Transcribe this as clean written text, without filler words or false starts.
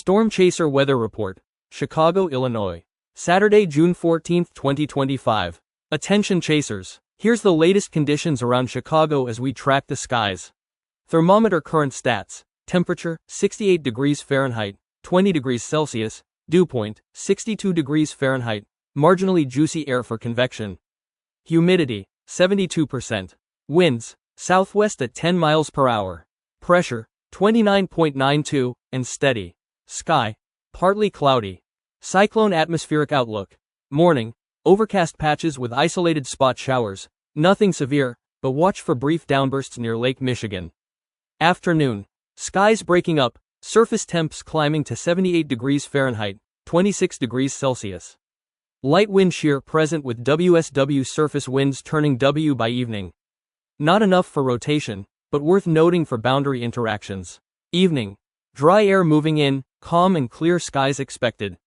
Storm Chaser Weather Report. Chicago, Illinois. Saturday, June 14, 2025. Attention chasers. Here's the latest conditions around Chicago as we track the skies. Thermometer current stats. Temperature, 68 degrees Fahrenheit, 20 degrees Celsius. Dew point, 62 degrees Fahrenheit. Marginally juicy air for convection. Humidity, 72%. Winds, southwest at 10 miles per hour. Pressure, 29.92, and steady. Sky, partly cloudy. Cyclone atmospheric outlook. Morning, overcast patches with isolated spot showers. Nothing severe, but watch for brief downbursts near Lake Michigan. Afternoon, skies breaking up, surface temps climbing to 78 degrees Fahrenheit, 26 degrees Celsius. Light wind shear present with WSW surface winds turning W by evening. Not enough for rotation, but worth noting for boundary interactions. Evening, dry air moving in, calm and clear skies expected.